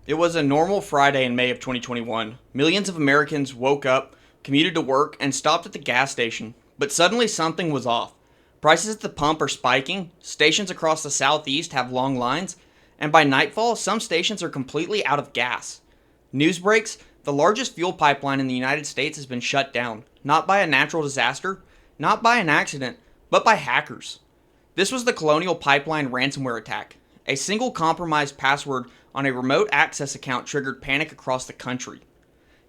It was a normal Friday in May of 2021. Millions of Americans woke up, commuted to work, and stopped at the gas station. But suddenly something was off. Prices at the pump are spiking, stations across the southeast have long lines, and by nightfall, some stations are completely out of gas. News breaks: the largest fuel pipeline in the United States has been shut down, not by a natural disaster, not by an accident, but by hackers. This was the Colonial Pipeline ransomware attack. A single compromised password on a remote access account triggered panic across the country.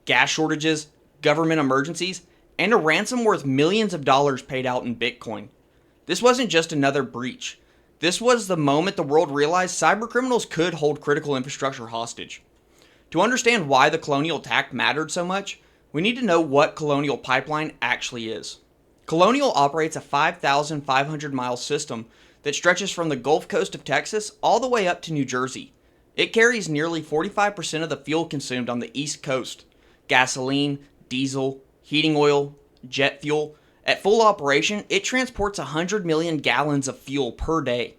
Gas shortages, government emergencies, and a ransom worth millions of dollars paid out in Bitcoin. This wasn't just another breach. This was the moment the world realized cybercriminals could hold critical infrastructure hostage. To understand why the Colonial attack mattered so much, we need to know what Colonial Pipeline actually is. Colonial operates a 5,500-mile system that stretches from the Gulf Coast of Texas all the way up to New Jersey. It carries nearly 45% of the fuel consumed on the East Coast: gasoline, diesel, heating oil, jet fuel. At full operation, it transports 100 million gallons of fuel per day.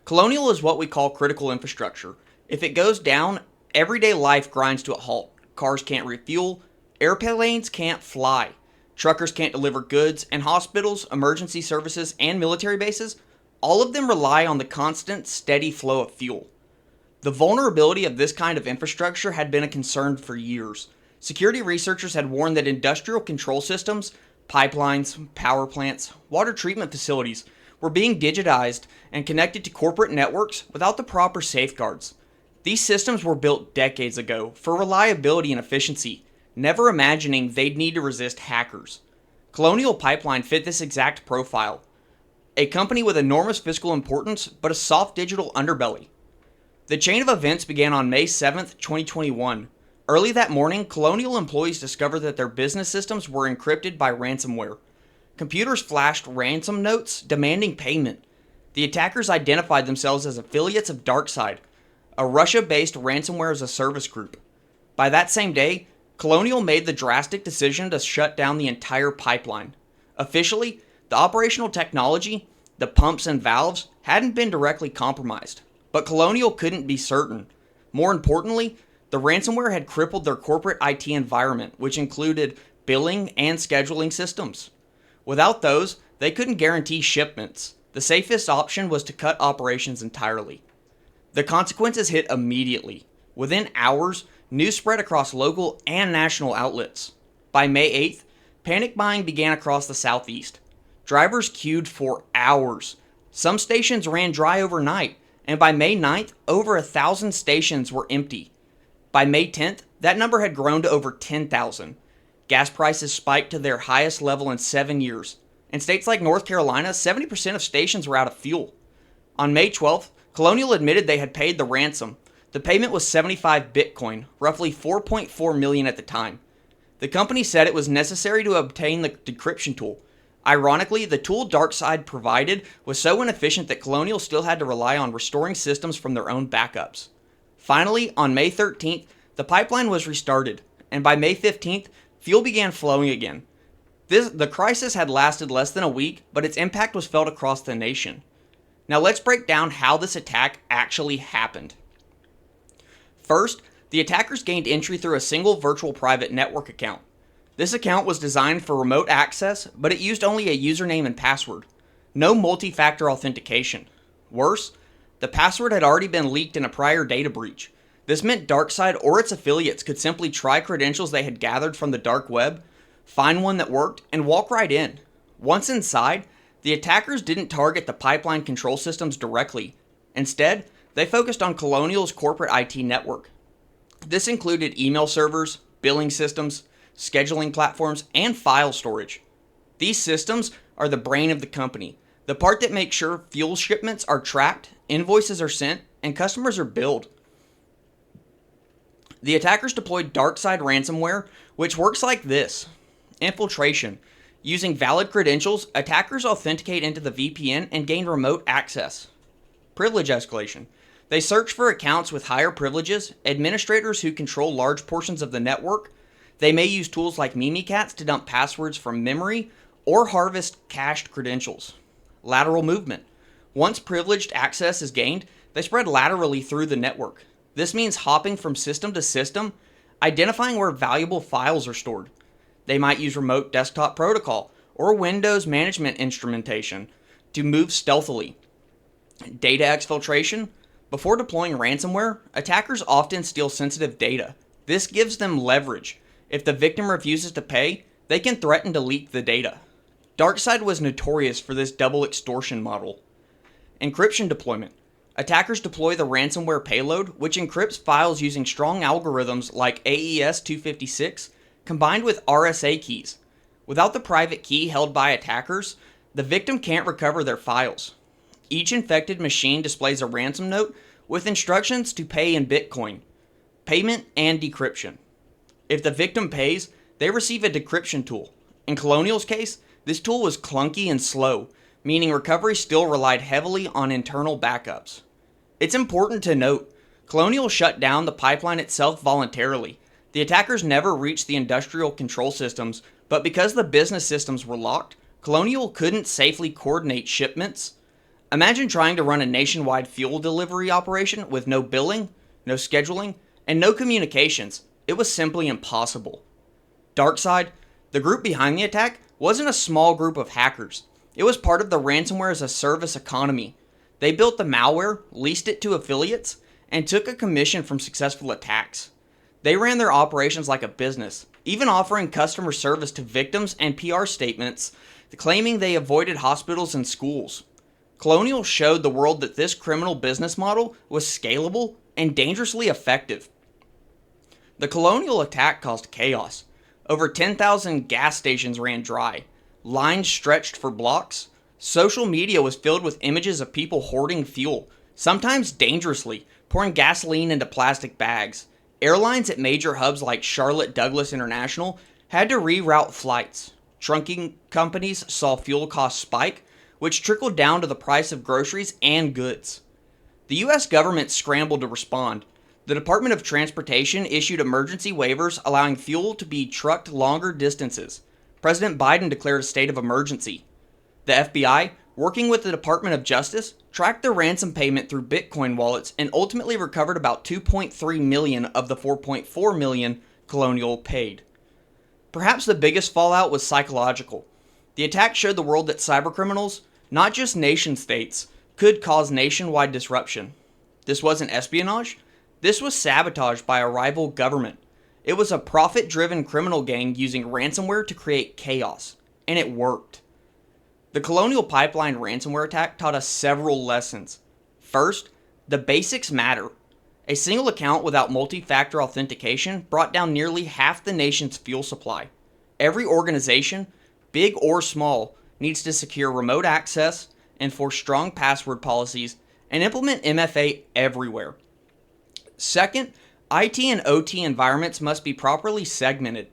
Colonial is what we call critical infrastructure. If it goes down, everyday life grinds to a halt. Cars can't refuel, airplanes can't fly, truckers can't deliver goods, and hospitals, emergency services, and military bases, all of them rely on the constant, steady flow of fuel. The vulnerability of this kind of infrastructure had been a concern for years. Security researchers had warned that industrial control systems, pipelines, power plants, water treatment facilities were being digitized and connected to corporate networks without the proper safeguards. These systems were built decades ago for reliability and efficiency, never imagining they'd need to resist hackers. Colonial Pipeline fit this exact profile. A company with enormous fiscal importance, but a soft digital underbelly. The chain of events began on May 7th, 2021. Early that morning, Colonial employees discovered that their business systems were encrypted by ransomware. Computers flashed ransom notes demanding payment. The attackers identified themselves as affiliates of DarkSide, a Russia-based ransomware as a service group. By that same day, Colonial made the drastic decision to shut down the entire pipeline. Officially, the operational technology, the pumps and valves, hadn't been directly compromised. But Colonial couldn't be certain. More importantly, the ransomware had crippled their corporate IT environment, which included billing and scheduling systems. Without those, they couldn't guarantee shipments. The safest option was to cut operations entirely. The consequences hit immediately. Within hours, news spread across local and national outlets. By May 8th, panic buying began across the southeast. Drivers queued for hours. Some stations ran dry overnight, and by May 9th, over 1,000 stations were empty. By May 10th, that number had grown to over 10,000. Gas prices spiked to their highest level in 7 years. In states like North Carolina, 70% of stations were out of fuel. On May 12th, Colonial admitted they had paid the ransom. The payment was 75 Bitcoin, roughly 4.4 million at the time. The company said it was necessary to obtain the decryption tool. Ironically, the tool DarkSide provided was so inefficient that Colonial still had to rely on restoring systems from their own backups. Finally, on May 13th, the pipeline was restarted, and by May 15th, fuel began flowing again. The crisis had lasted less than a week, but its impact was felt across the nation. Now let's break down how this attack actually happened. First, the attackers gained entry through a single virtual private network account. This account was designed for remote access, but it used only a username and password. No multi-factor authentication. Worse, the password had already been leaked in a prior data breach. This meant DarkSide or its affiliates could simply try credentials they had gathered from the dark web, find one that worked, and walk right in. Once inside, the attackers didn't target the pipeline control systems directly. Instead, they focused on Colonial's corporate IT network. This included email servers, billing systems, scheduling platforms, and file storage. These systems are the brain of the company, the part that makes sure fuel shipments are tracked, invoices are sent, and customers are billed. The attackers deployed DarkSide ransomware, which works like this. Infiltration. Using valid credentials, attackers authenticate into the VPN and gain remote access. Privilege escalation. They search for accounts with higher privileges, administrators who control large portions of the network. They may use tools like Mimikatz to dump passwords from memory or harvest cached credentials. Lateral movement. Once privileged access is gained, they spread laterally through the network. This means hopping from system to system, identifying where valuable files are stored. They might use remote desktop protocol or Windows management instrumentation to move stealthily. Data exfiltration. Before deploying ransomware, attackers often steal sensitive data. This gives them leverage. If the victim refuses to pay, they can threaten to leak the data. DarkSide was notorious for this double extortion model. Encryption deployment. Attackers deploy the ransomware payload, which encrypts files using strong algorithms like AES 256, combined with RSA keys. Without the private key held by attackers, the victim can't recover their files. Each infected machine displays a ransom note with instructions to pay in Bitcoin, payment, and decryption. If the victim pays, they receive a decryption tool. In Colonial's case, this tool was clunky and slow, meaning recovery still relied heavily on internal backups. It's important to note, Colonial shut down the pipeline itself voluntarily. The attackers never reached the industrial control systems, but because the business systems were locked, Colonial couldn't safely coordinate shipments. Imagine trying to run a nationwide fuel delivery operation with no billing, no scheduling, and no communications. It was simply impossible. DarkSide, the group behind the attack, wasn't a small group of hackers. It was part of the ransomware as a service economy. They built the malware, leased it to affiliates, and took a commission from successful attacks. They ran their operations like a business, even offering customer service to victims and PR statements, claiming they avoided hospitals and schools. Colonial showed the world that this criminal business model was scalable and dangerously effective. The Colonial attack caused chaos. Over 10,000 gas stations ran dry. Lines stretched for blocks. Social media was filled with images of people hoarding fuel, sometimes dangerously, pouring gasoline into plastic bags. Airlines at major hubs like Charlotte Douglas International had to reroute flights. Trunking companies saw fuel costs spike, which trickled down to the price of groceries and goods. The US government scrambled to respond. The Department of Transportation issued emergency waivers allowing fuel to be trucked longer distances. President Biden declared a state of emergency. The FBI, working with the Department of Justice, tracked the ransom payment through Bitcoin wallets and ultimately recovered about 2.3 million of the 4.4 million Colonial paid. Perhaps the biggest fallout was psychological. The attack showed the world that cybercriminals, not just nation states, could cause nationwide disruption. This wasn't espionage. This was sabotage by a rival government. It was a profit-driven criminal gang using ransomware to create chaos. And it worked. The Colonial Pipeline ransomware attack taught us several lessons. First, the basics matter. A single account without multi-factor authentication brought down nearly half the nation's fuel supply. Every organization, big or small, needs to secure remote access, enforce strong password policies, and implement MFA everywhere. Second, IT and OT environments must be properly segmented.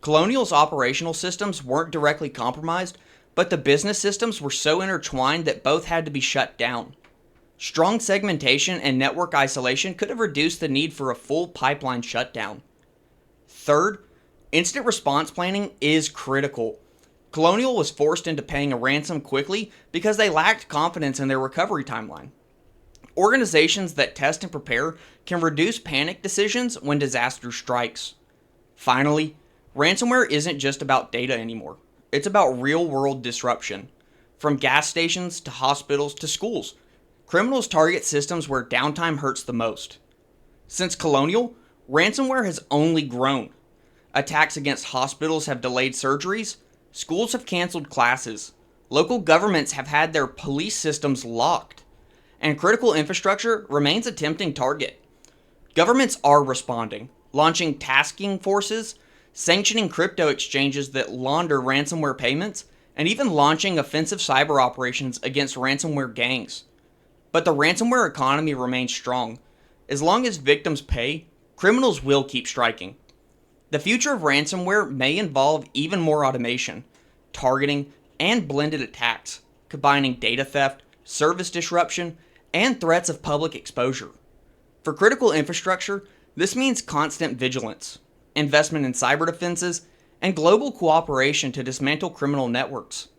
Colonial's operational systems weren't directly compromised, but the business systems were so intertwined that both had to be shut down. Strong segmentation and network isolation could have reduced the need for a full pipeline shutdown. Third, instant response planning is critical. Colonial was forced into paying a ransom quickly because they lacked confidence in their recovery timeline. Organizations that test and prepare can reduce panic decisions when disaster strikes. Finally, ransomware isn't just about data anymore. It's about real-world disruption. From gas stations to hospitals to schools, criminals target systems where downtime hurts the most. Since Colonial, ransomware has only grown. Attacks against hospitals have delayed surgeries, schools have canceled classes, local governments have had their police systems locked, and critical infrastructure remains a tempting target. Governments are responding, launching tasking forces, sanctioning crypto exchanges that launder ransomware payments, and even launching offensive cyber operations against ransomware gangs. But the ransomware economy remains strong. As long as victims pay, criminals will keep striking. The future of ransomware may involve even more automation, targeting, and blended attacks, combining data theft, service disruption, and threats of public exposure. For critical infrastructure, this means constant vigilance, investment in cyber defenses, and global cooperation to dismantle criminal networks.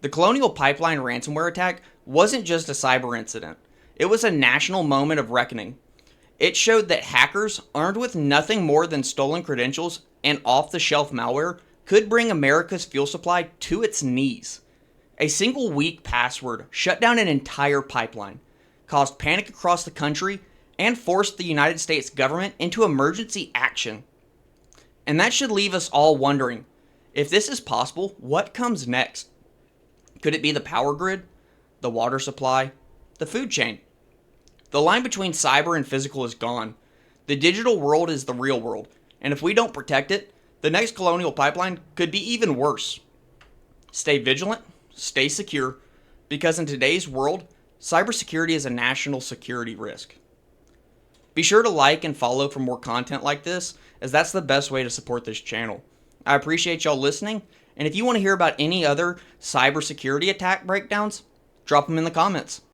The Colonial Pipeline ransomware attack wasn't just a cyber incident. It was a national moment of reckoning. It showed that hackers, armed with nothing more than stolen credentials and off the shelf malware, could bring America's fuel supply to its knees. A single weak password shut down an entire pipeline, caused panic across the country, and forced the United States government into emergency action. And that should leave us all wondering, if this is possible, what comes next? Could it be the power grid, the water supply, the food chain? The line between cyber and physical is gone. The digital world is the real world, and if we don't protect it, the next Colonial pipeline could be even worse. Stay vigilant, stay secure, because in today's world, cybersecurity is a national security risk. Be sure to like and follow for more content like this, as that's the best way to support this channel. I appreciate y'all listening, and if you want to hear about any other cybersecurity attack breakdowns, drop them in the comments.